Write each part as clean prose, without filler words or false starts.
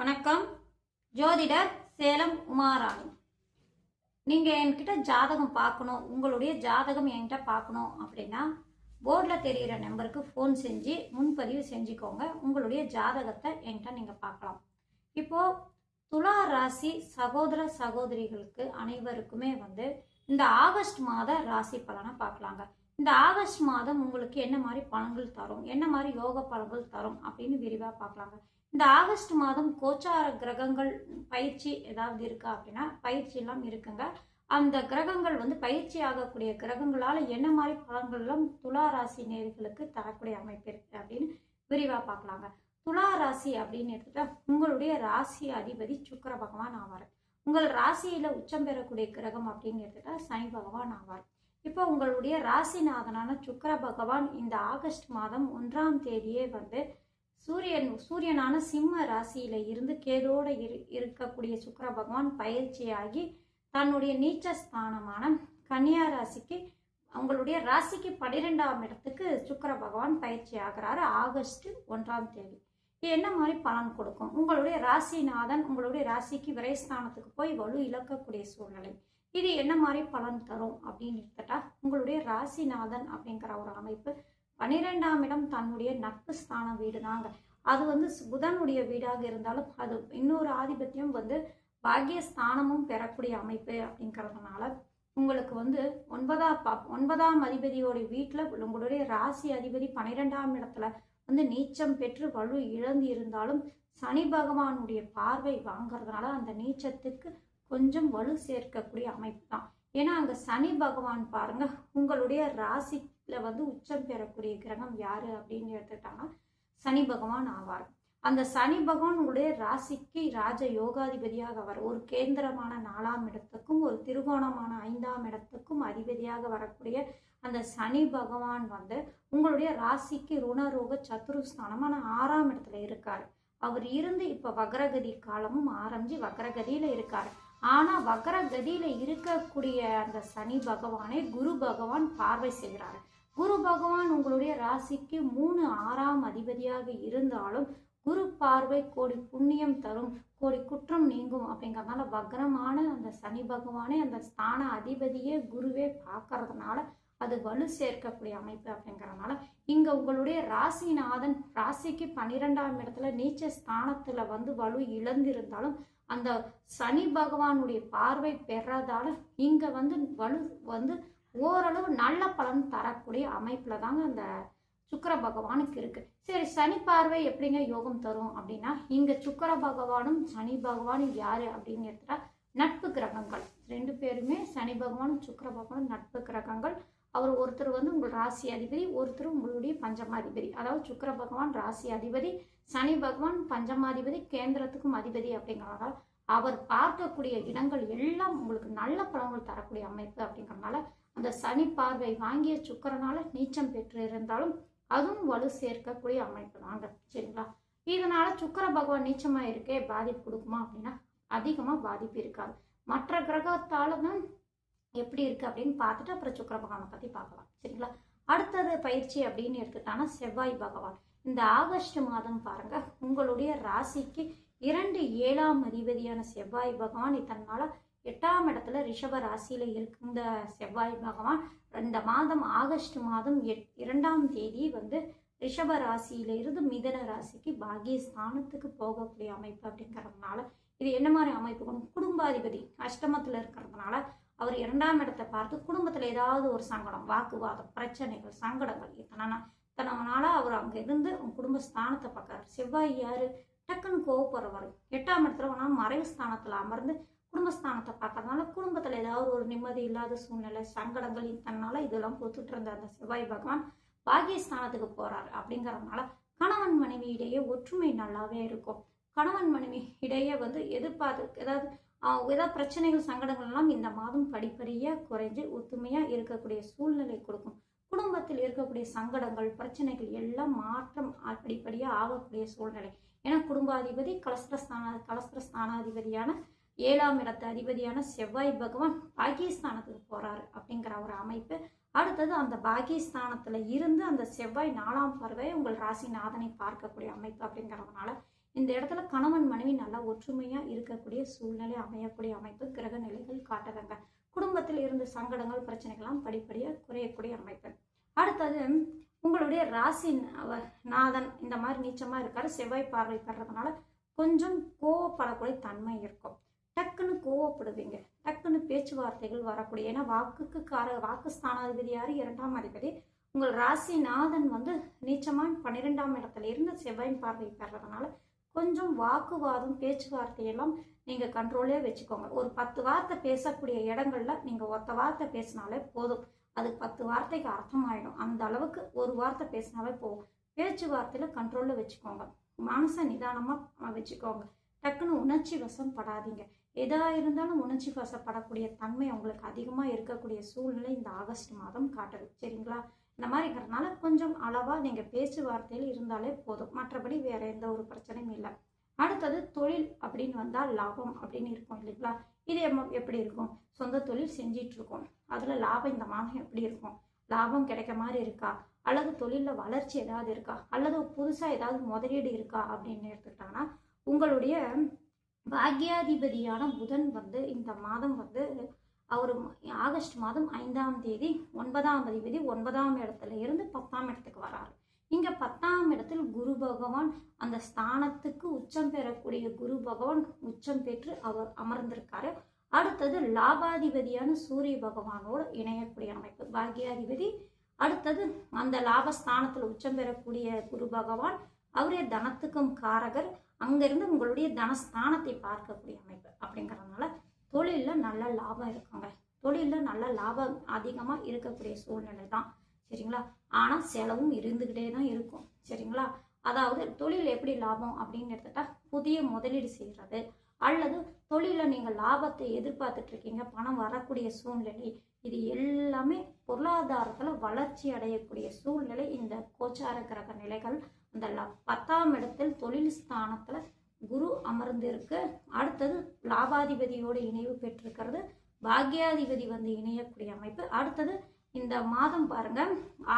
வணக்கம். ஜோதிடர் சேலம் உமாராணி. நீங்கள் என்கிட்ட ஜாதகம் பார்க்கணும், உங்களுடைய ஜாதகம் என்கிட்ட பார்க்கணும் அப்படின்னா போர்டில் தெரிகிற நம்பருக்கு ஃபோன் செஞ்சு முன்பதிவு செஞ்சுக்கோங்க. உங்களுடைய ஜாதகத்தை என்கிட்ட நீங்கள் பார்க்கலாம். இப்போது துலா ராசி சகோதர சகோதரிகளுக்கு அனைவருக்குமே இந்த ஆகஸ்ட் மாத ராசி பலனை பார்க்கலாங்க. இந்த ஆகஸ்ட் மாதம் உங்களுக்கு என்ன மாதிரி பலன்கள் தரும், என்ன மாதிரி யோக பலன்கள் தரும் அப்படின்னு விரிவாக பார்க்கலாங்க. இந்த ஆகஸ்ட் மாதம் கோச்சார கிரகங்கள் பயிற்சி ஏதாவது இருக்கா அப்படின்னா பயிற்சி எல்லாம் இருக்குங்க. அந்த கிரகங்கள் பயிற்சி ஆகக்கூடிய கிரகங்களால் என்ன மாதிரி பலன்கள்லாம் துலா ராசி நேர்களுக்கு தரக்கூடிய அமைப்பு இருக்கு அப்படின்னு விரிவாக பார்க்கலாங்க. துலா ராசி அப்படின்னு எடுத்துட்டா உங்களுடைய ராசி அதிபதி சுக்கிர பகவான் ஆவார். உங்கள் ராசியில உச்சம் பெறக்கூடிய கிரகம் அப்படின்னு எடுத்துட்டா சனி பகவான் ஆவார். இப்போ உங்களுடைய ராசிநாதனான சுக்கிர பகவான் இந்த ஆகஸ்ட் மாதம் 1ஆம் தேதியே சூரியனான சிம்ம ராசியில இருந்து கேதோட இருக்கக்கூடிய சுக்கிர பகவான் பயிற்சியாகி தன்னுடைய நீச்ச ஸ்தானமான கன்னியா ராசிக்கு உங்களுடைய ராசிக்கு 12ஆம் இடத்துக்கு சுக்கிர பகவான் பயிற்சி ஆகிறாரு ஆகஸ்ட் 1ஆம் தேதி. என்ன மாதிரி பலன் கொடுக்கும்? உங்களுடைய ராசிநாதன் உங்களுடைய ராசிக்கு விரைஸ்தானத்துக்கு போய் வலு இழக்கக்கூடிய சூழ்நிலை. இது என்ன மாதிரி பலன் தரும் அப்படின்னு எடுத்துட்டா உங்களுடைய ராசிநாதன் அப்படிங்கிற ஒரு அமைப்பு 12ஆம் இடம் தன்னுடைய நட்பு ஸ்தான வீடு தாங்க. அது புதனுடைய வீடாக இருந்தாலும் அது இன்னொரு ஆதிபத்தியம் பாக்கியஸ்தானமும் பெறக்கூடிய அமைப்பு அப்படிங்கிறதுனால உங்களுக்கு 9ஆம் அதிபதியோட வீட்டில் உங்களுடைய ராசி அதிபதி 12ஆம் இடத்துல நீச்சம் பெற்று வலு இழந்து இருந்தாலும் சனி பகவானுடைய பார்வை வாங்கிறதுனால அந்த நீச்சத்துக்கு கொஞ்சம் வலு சேர்க்கக்கூடிய அமைப்பு தான். ஏன்னா அங்கே சனி பகவான் பாருங்க உங்களுடைய ராசியில உச்சம் பெறக்கூடிய கிரகம் யாரு அப்படின்னு எடுத்துக்கிட்டாங்கன்னா சனி பகவான் ஆவார். அந்த சனி பகவான் உங்களுடைய ராசிக்கு ராஜ யோகாதிபதியாக அவர் ஒரு கேந்திரமான 4ஆம் இடத்துக்கும் ஒரு திருகோணமான 5ஆம் இடத்துக்கும் அதிபதியாக வரக்கூடிய அந்த சனி பகவான் உங்களுடைய ராசிக்கு ருணரோக சத்துருஸ்தானமான 6ஆம் இடத்துல இருக்காரு. அவர் இருந்து இப்ப வக்ரகதி காலமும் ஆரம்பிச்சு வக்ரகதியில இருக்காரு. ஆனா வக்ரகதியில இருக்கக்கூடிய அந்த சனி பகவானை குரு பகவான் பார்வை செய்கிறாரு. குரு பகவான் உங்களுடைய ராசிக்கு 3 6ஆம் அதிபதியாக இருந்தாலும் குரு பார்வை கோடி புண்ணியம் தரும், கோடி குற்றம் நீங்கும் அப்படிங்கிறதுனால வக்ரமான அந்த சனி பகவானே அந்த ஸ்தான அதிபதியே குருவே பார்க்கறதுனால அது வலு சேர்க்கக்கூடிய அமைப்பு அப்படிங்கிறதுனால இங்க உங்களுடைய ராசிநாதன் ராசிக்கு 12ஆம் இடத்துல நீச்ச ஸ்தானத்துல வலு இழந்திருந்தாலும் அந்த சனி பகவானுடைய பார்வை பெறதால இங்க வலு ஓரளவு நல்ல பலன் தரக்கூடிய அமைப்புல தாங்க அந்த சுக்கிர பகவானுக்கு இருக்கு. சரி, சனி பார்வை எப்படிங்க யோகம் தரும் அப்படின்னா இங்க சுக்கிர பகவானும் சனி பகவானும் யாரு அப்படின்னு எடுத்துட்டா நட்பு கிரகங்கள். 2 பேருமே சனி பகவானும் சுக்கிர பகவானும் நட்பு கிரகங்கள். அவர் ஒருத்தர் உங்கள் ராசி அதிபதி, ஒருத்தர் உங்களுடைய பஞ்சமாதிபதி. அதாவது சுக்கிர பகவான் ராசி அதிபதி, சனி பகவான் பஞ்சமாதிபதி, கேந்திரத்துக்கும் அதிபதி அப்படிங்கிறதால அவர் பார்க்கக்கூடிய இடங்கள் எல்லாம் உங்களுக்கு நல்ல பலன்கள் தரக்கூடிய அமைப்பு அப்படிங்கிறதுனால அந்த சனி பார்வை வாங்கிய சுக்கிரனால நீச்சம் பெற்று இருந்தாலும் அதுவும் வலு சேர்க்கக்கூடிய அமைப்பு தாங்க. சரிங்களா? இதனால சுக்கிர பகவான் நீச்சமா இருக்கே பாதிப்பு கொடுக்குமா அப்படின்னா அதிகமா பாதிப்பு இருக்காது. மற்ற கிரகத்தால தான் எப்படி இருக்கு அப்படின்னு பார்த்துட்டு அப்புறம் சுக்கிர பகவானை பத்தி பார்க்கலாம். சரிங்களா? அடுத்தது பயிற்சி அப்படின்னு எடுத்துட்டானா செவ்வாய் பகவான் இந்த ஆகஸ்ட் மாதம் பாருங்க உங்களுடைய ராசிக்கு 2 7ஆம் அதிபதியான செவ்வாய் பகவான் இதனால 8ஆம் இடத்துல ரிஷப ராசியில இருக்கு. இந்த செவ்வாய் பகவான் இந்த மாதம் ஆகஸ்ட் மாதம் 2ஆம் தேதி ரிஷப ராசியில இருந்து மிதன ராசிக்கு பாகியஸ்தானத்துக்கு போகக்கூடிய அமைப்பு அப்படிங்கிறதுனால இது என்ன மாதிரி அமைப்பு? குடும்பாதிபதி அஷ்டமத்துல இருக்கிறதுனால அவர் 2ஆம் இடத்தை பார்த்து குடும்பத்துல ஏதாவது ஒரு சங்கடம், வாக்குவாதம், பிரச்சனைகள், சங்கடங்கள் இத்தனை நாளா அவர் அங்க இருந்து குடும்ப ஸ்தானத்தை பார்க்கறாரு. செவ்வாய் யாரு? டக்குன்னு கோவப்படுறவர். 8ஆம் இடத்துல மறைவு ஸ்தானத்துல அமர்ந்து குடும்பஸ்தானத்தை பார்க்கறதுனால குடும்பத்துல ஏதாவது ஒரு நிம்மதி இல்லாத சூழ்நிலை, சங்கடங்கள் இத்தனால இதெல்லாம் பொத்துட்டு இருந்த அந்த செவ்வாய் பகவான் பாகியஸ்தானத்துக்கு போறாரு. அப்படிங்கறதுனால கணவன் மனைவி இடையே ஒற்றுமை நல்லாவே இருக்கும். கணவன் மனைவி இடையே எதிர்பார்த்து ஏதாவது பிரச்சனைகள், சங்கடங்கள் எல்லாம் இந்த மாதம் படிப்படியா குறைஞ்சு ஒத்துமையா இருக்கக்கூடிய சூழ்நிலை கொடுக்கும். குடும்பத்தில் இருக்கக்கூடிய சங்கடங்கள், பிரச்சனைகள் எல்லாம் மாற்றம் படிப்படியா ஆகக்கூடிய சூழ்நிலை. ஏன்னா குடும்பாதிபதி கலஸ்திரஸ்தானாதிபதியான 7ஆம் இடத்து அதிபதியான செவ்வாய் பகவான் பாகியஸ்தானத்துக்கு போறாரு அப்படிங்கிற ஒரு அமைப்பு. அடுத்தது அந்த பாகியஸ்தானத்துல இருந்து அந்த செவ்வாய் 4ஆம் பார்வை உங்கள் ராசிநாதனை பார்க்கக்கூடிய அமைப்பு அப்படிங்கிறதுனால இந்த இடத்துல கணவன் மனைவி நல்லா ஒற்றுமையாக இருக்கக்கூடிய சூழ்நிலை அமையக்கூடிய அமைப்பு கிரக நிலைகள் காட்டுதுங்க. குடும்பத்தில் இருந்த சங்கடங்கள் பிரச்சனைகள்லாம் படிப்படியாக குறையக்கூடிய அமைப்பு. அடுத்தது உங்களுடைய ராசி நாதன் இந்த மாதிரி நீச்சமாக இருக்காரு, செவ்வாய் பார்வை பெறதுனால கொஞ்சம் கோவப்படக்கூடிய தன்மை இருக்கும். டக்குன்னு கோவப்படுவீங்க, டக்குன்னு பேச்சுவார்த்தைகள் வரக்கூடிய, ஏன்னா வாக்கு ஸ்தானாதிபதி யாரு? 2ஆம் அதிபதி. உங்கள் ராசிநாதன் வந்து நீச்சமாக 12ஆம் இடத்துல இருந்து செவ்வாய் பார்வை பெறதுனால கொஞ்சம் வாக்குவாதம் பேச்சுவார்த்தையெல்லாம் நீங்கள் கண்ட்ரோலே வச்சுக்கோங்க. ஒரு 10 வார்த்தை பேசக்கூடிய இடங்கள்ல நீங்கள் ஒத்த வார்த்தை பேசினாலே போதும், அதுக்கு 10 வார்த்தைக்கு அர்த்தமாயிடும். அந்த அளவுக்கு ஒரு வார்த்தை பேசினாலே போதும். பேச்சுவார்த்தையில் கண்ட்ரோலில் வச்சுக்கோங்க, மனசை நிதானமாக வச்சுக்கோங்க. டக்குன்னு உணர்ச்சி வசம் படாதீங்க. எதா இருந்தாலும் உணர்ச்சி வசப்படக்கூடிய தன்மை உங்களுக்கு அதிகமாக இருக்கக்கூடிய சூழ்நிலை இந்த ஆகஸ்ட் மாதம் காட்டுது. சரிங்களா? இந்த மாதிரிங்கிறதுனால கொஞ்சம் அளவாக நீங்கள் பேச்சுவார்த்தையில் இருந்தாலே போதும், மற்றபடி வேற எந்த ஒரு பிரச்சனையும் இல்லை. அடுத்தது தொழில் அப்படின்னு வந்தால் லாபம் அப்படின்னு இருக்கும் இல்லைங்களா? இது எப்படி இருக்கும்? சொந்த தொழில் செஞ்சிட்டு இருக்கோம், அதில் லாபம் இந்த மாதம் எப்படி இருக்கும்? லாபம் கிடைக்க மாதிரி இருக்கா? அல்லது தொழிலில் வளர்ச்சி ஏதாவது இருக்கா? அல்லது புதுசாக ஏதாவது முதலீடு இருக்கா அப்படின்னு எடுத்துக்கிட்டாங்கன்னா, உங்களுடைய பாக்யாதிபதியான புதன் வந்து இந்த மாதம் வந்து அவர் ஆகஸ்ட் மாதம் 5ஆம் தேதி 9ஆம் அதிபதி 9ஆம் இடத்துல இருந்து 10ஆம் இடத்துக்கு வராரு. இங்க 10ஆம் இடத்தில் குரு பகவான், அந்த ஸ்தானத்துக்கு உச்சம் பெறக்கூடிய குரு பகவான் உச்சம் பெற்று அவர் அமர்ந்திருக்காரு. அடுத்தது லாபாதிபதியான சூரிய பகவானோடு இணையக்கூடிய அமைப்பு பாக்யாதிபதி. அடுத்தது அந்த லாபஸ்தானத்தில் உச்சம் பெறக்கூடிய குரு பகவான், அவரே தனத்துக்கும் காரகர், அங்கிருந்து உங்களுடைய தனஸ்தானத்தை பார்க்கக்கூடிய அமைப்பு. அப்படிங்கிறதுனால தொழிலில் நல்ல லாபம் இருக்குங்க. தொழிலில் நல்ல லாபம் அதிகமாக இருக்கக்கூடிய சூழ்நிலை தான். சரிங்களா? ஆனால் செலவும் இருந்துக்கிட்டே தான் இருக்கும். சரிங்களா? அதாவது தொழில் எப்படி லாபம் அப்படின்னு எடுத்துட்டா, புதிய முதலீடு செய்கிறது அல்லது தொழிலில் நீங்கள் லாபத்தை எதிர்பார்த்துட்டு இருக்கீங்க, பணம் வரக்கூடிய சூழ்நிலை, இது எல்லாமே பொருளாதாரத்தில் வளர்ச்சி அடையக்கூடிய சூழ்நிலை இந்த கோச்சார கிரக நிலைகள். அந்த 10ஆம் இடத்தில் தொழில் ஸ்தானத்தில் குரு அமர்ந்து இருக்கு. அடுத்தது லாபாதிபதியோடு இணைவு பெற்றிருக்கிறது, பாக்யாதிபதி வந்து இணையக்கூடிய அமைப்பு. அடுத்தது இந்த மாதம் பாருங்க,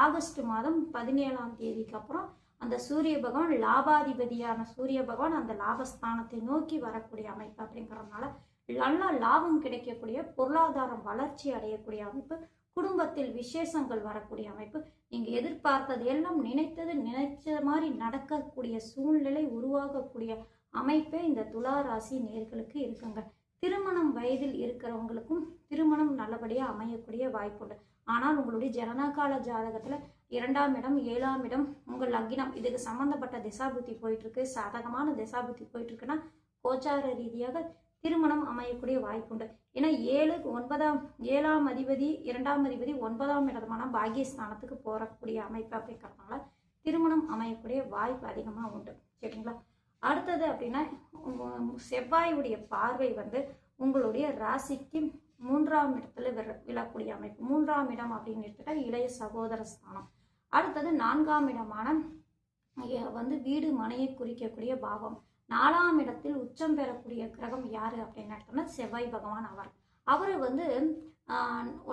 ஆகஸ்ட் மாதம் 17ஆம் தேதிக்கு அப்புறம் அந்த சூரிய பகவான், லாபாதிபதியான சூரிய பகவான் அந்த லாபஸ்தானத்தை நோக்கி வரக்கூடிய அமைப்பு. அப்படிங்கிறதுனால நல்ல லாபம் கிடைக்கக்கூடிய, பொருளாதாரம் வளர்ச்சி அடையக்கூடிய அமைப்பு, குடும்பத்தில் விசேஷங்கள் வரக்கூடிய அமைப்பு, நீங்க எதிர்பார்த்தது எல்லாம் நினைச்ச மாதிரி நடக்கக்கூடிய சூழ்நிலை உருவாகக்கூடிய அமைப்பே இந்த துலா ராசி நேர்களுக்கு இருக்குங்க. திருமணம் வயதில் இருக்கிறவங்களுக்கும் திருமணம் நல்லபடியாக அமையக்கூடிய வாய்ப்புண்டு. ஆனால் உங்களுடைய ஜனனகால ஜாதகத்தில் 2ஆம் இடம் 7ஆம் இடம் உங்கள் லக்னம் இதுக்கு சம்பந்தப்பட்ட திசாபுத்தி போயிட்டு இருக்கு, சாதகமான திசாபுத்தி போயிட்டு இருக்குன்னா கோச்சார ரீதியாக திருமணம் அமையக்கூடிய வாய்ப்புண்டு. ஏன்னா 7ஆம் அதிபதி 2ஆம் அதிபதி 9ஆம் இடமான பாகியஸ்தானத்துக்கு போகக்கூடிய அமைப்பு. அப்படிங்கிறதுனால திருமணம் அமையக்கூடிய வாய்ப்பு அதிகமாக உண்டு. சரிங்களா? அடுத்தது அப்படின்னா, செவ்வாயுடைய பார்வை வந்து உங்களுடைய ராசிக்கு 3ஆம் இடத்துல விழக்கூடிய அமைப்பு. 3ஆம் இடம் அப்படின்னு எடுத்துட்டா இளைய சகோதர ஸ்தானம். அடுத்தது 4ஆம் இடமான வந்து வீடு மனையை குறிக்கக்கூடிய பாவம். 4ஆம் இடத்தில் உச்சம் பெறக்கூடிய கிரகம் யாரு அப்படின்னு எடுத்தோம்னா செவ்வாய் பகவான். அவர் வந்து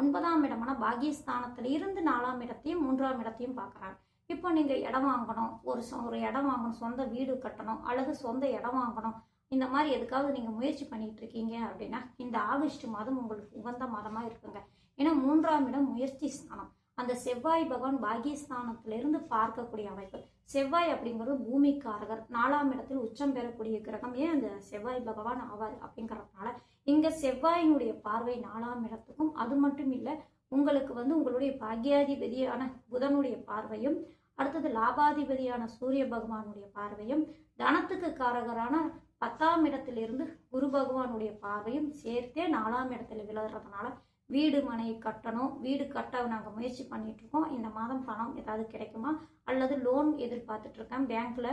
9ஆம் இடமான பாகியஸ்தானத்துல இருந்து 4ஆம் இடத்தையும் 3ஆம் இடத்தையும் பார்க்குறாரு. இப்போ நீங்கள் இடம் வாங்கணும், ஒரு இடம் வாங்கணும், சொந்த வீடு கட்டணும் அல்லது சொந்த இடம் வாங்கணும், இந்த மாதிரி எதுக்காவது நீங்கள் முயற்சி பண்ணிட்டு இருக்கீங்க அப்படின்னா இந்த ஆகஸ்ட் மாதம் உங்களுக்கு உகந்த மாதமாக இருக்குங்க. ஏன்னா 3ஆம் இடம் முயற்சி ஸ்தானம். அந்த செவ்வாய் பகவான் பாகியஸ்தானத்திலிருந்து பார்க்கக்கூடிய அமைப்பு. செவ்வாய் அப்படிங்கிறது பூமிக்காரகர், 4ஆம் இடத்தில் உச்சம் பெறக்கூடிய கிரகம் அந்த செவ்வாய் பகவான் ஆவார். அப்படிங்கிறதுனால இங்கே செவ்வாயினுடைய பார்வை 4ஆம் இடத்துக்கும், அது மட்டும் இல்லை உங்களுக்கு வந்து உங்களுடைய பாக்யாதிபதியான புதனுடைய பார்வையும், அடுத்தது லாபாதிபதியான சூரிய பகவானுடைய பார்வையும், தனத்துக்கு காரகரான 10ஆம் இடத்திலிருந்து குரு பகவானுடைய பார்வையும் சேர்த்தே 4ஆம் இடத்துல விழுறதுனால வீடு மனை கட்டணும், வீடு கட்ட நாங்கள் முயற்சி பண்ணிட்டு இருக்கோம், இந்த மாதம் பணம் ஏதாவது கிடைக்குமா, அல்லது லோன் எதிர்பார்த்துட்டு இருக்கேன், பேங்க்ல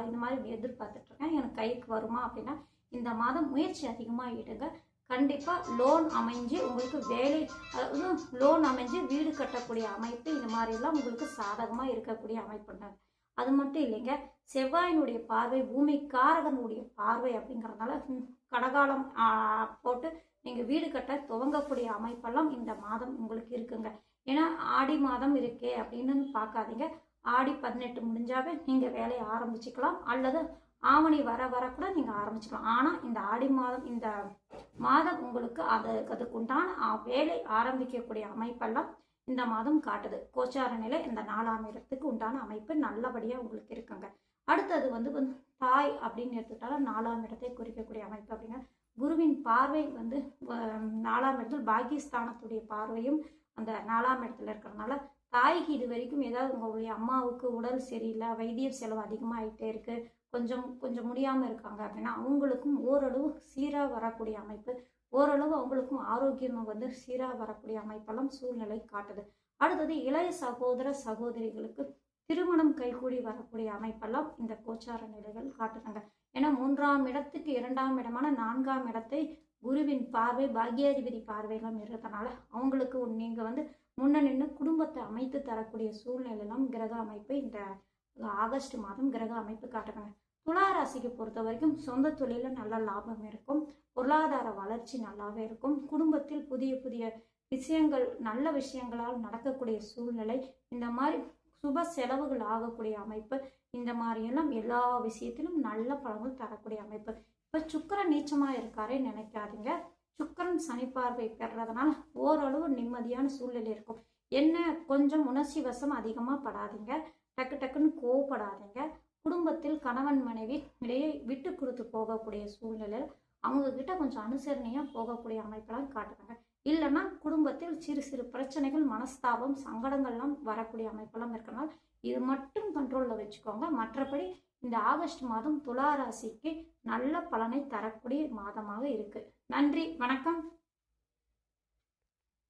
இந்த மாதிரி எதிர்பார்த்துட்டு இருக்கேன், எனக்கு கைக்கு வருமா அப்படின்னா இந்த மாதம் முயற்சி அதிகமாக ஈடுங்க. கண்டிப்பாக லோன் அமைஞ்சு உங்களுக்கு வேலை, அதாவது லோன் அமைஞ்சு வீடு கட்டக்கூடிய அமைப்பு, இந்த மாதிரிலாம் உங்களுக்கு சாதகமாக இருக்கக்கூடிய அமைப்புங்க. அது மட்டும் இல்லைங்க, செவ்வாயினுடைய பார்வை பூமிக்காரகனுடைய பார்வை. அப்படிங்கிறதுனால கடகாலம் போட்டு நீங்கள் வீடு கட்ட துவங்கக்கூடிய அமைப்பெல்லாம் இந்த மாதம் உங்களுக்கு இருக்குங்க. ஏன்னா ஆடி மாதம் இருக்கே அப்படின்னு பார்க்காதீங்க. ஆடி 18 முடிஞ்சாவே நீங்கள் வேலையை ஆரம்பிச்சுக்கலாம், அல்லது ஆவணி வர வர கூட நீங்கள் ஆரம்பிச்சுக்கலாம். ஆனால் இந்த ஆடி மாதம் இந்த மாதம் உங்களுக்கு அதுக்கு உண்டான வேலை ஆரம்பிக்கக்கூடிய அமைப்பெல்லாம் இந்த மாதம் காட்டுது. கோச்சார நிலை இந்த 4ஆம் இடத்துக்கு உண்டான அமைப்பு நல்லபடியாக உங்களுக்கு இருக்குங்க. அடுத்தது வந்து தாய் அப்படின்னு எடுத்துக்கிட்டாலும் 4ஆம் இடத்தை குறிக்கக்கூடிய அமைப்பு அப்படிங்க. குருவின் பார்வை வந்து 4ஆம் இடத்தில் பாக்கியஸ்தானத்துடைய பார்வையும் அந்த 4ஆம் இடத்துல இருக்கிறதுனால தாய்க்கு இது வரைக்கும் ஏதாவது உங்களுடைய அம்மாவுக்கு உடல் சரியில்லை, வைத்திய செலவு அதிகமாக ஆகிட்டே இருக்கு, கொஞ்சம் முடியாமல் இருக்காங்க அப்படின்னா அவங்களுக்கும் ஓரளவு சீராக வரக்கூடிய அமைப்பு, ஓரளவு அவங்களுக்கும் ஆரோக்கியம் வந்து சீராக வரக்கூடிய அமைப்பெல்லாம் சூழ்நிலை காட்டுது. அடுத்தது இளைய சகோதர சகோதரிகளுக்கு திருமணம் கைகூடி வரக்கூடிய அமைப்பெல்லாம் இந்த கோச்சார நிலைகள் காட்டுறாங்க. ஏன்னா 3ஆம் இடத்துக்கு 2ஆம் இடமான 4ஆம் இடத்தை குருவின் பார்வை பாக்யாதிபதி பார்வையெல்லாம் இருக்கிறதுனால அவங்களுக்கு நீங்கள் வந்து முன்ன நின்று குடும்பத்தை அமைத்து தரக்கூடிய சூழ்நிலையெல்லாம் கிரக அமைப்பு இந்த ஆகஸ்ட் மாதம் கிரக அமைப்பு காட்டுறாங்க. துலா ராசிக்கு பொறுத்த வரைக்கும் சொந்த தொழிலில் நல்ல லாபம் இருக்கும், பொருளாதார வளர்ச்சி நல்லாவே இருக்கும், குடும்பத்தில் புதிய புதிய விஷயங்கள் நல்ல விஷயங்களால் நடக்கக்கூடிய சூழ்நிலை, இந்த மாதிரி சுப செலவுகள் ஆகக்கூடிய அமைப்பு, இந்த மாதிரியெல்லாம் எல்லா விஷயத்திலும் நல்ல பலன்கள் தரக்கூடிய அமைப்பு. இப்போ சுக்கிரன் நீச்சமாக இருக்காரே நினைக்காதீங்க. சுக்கிரன் சனி பார்வை பெறதுனால ஓரளவு நிம்மதியான சூழ்நிலை இருக்கும். என்ன கொஞ்சம் உணர்ச்சி வசம் அதிகமாக படாதீங்க, டக்குன்னு கோவப்படாதீங்க. குடும்பத்தில் கணவன் மனைவி இடையே விட்டு கொடுத்து போகக்கூடிய சூழ்நிலையில் அவங்க கிட்ட கொஞ்சம் அனுசரணையாக போகக்கூடிய அமைப்பெல்லாம் காட்டுறாங்க. இல்லைன்னா குடும்பத்தில் சிறு சிறு பிரச்சனைகள், மனஸ்தாபம், சங்கடங்கள்லாம் வரக்கூடிய அமைப்பெல்லாம் இருக்கிறனால இது மட்டும் கண்ட்ரோலில் வச்சுக்கோங்க. மற்றபடி இந்த ஆகஸ்ட் மாதம் துலா ராசிக்கு நல்ல பலனை தரக்கூடிய மாதமாக இருக்கு. நன்றி, வணக்கம்.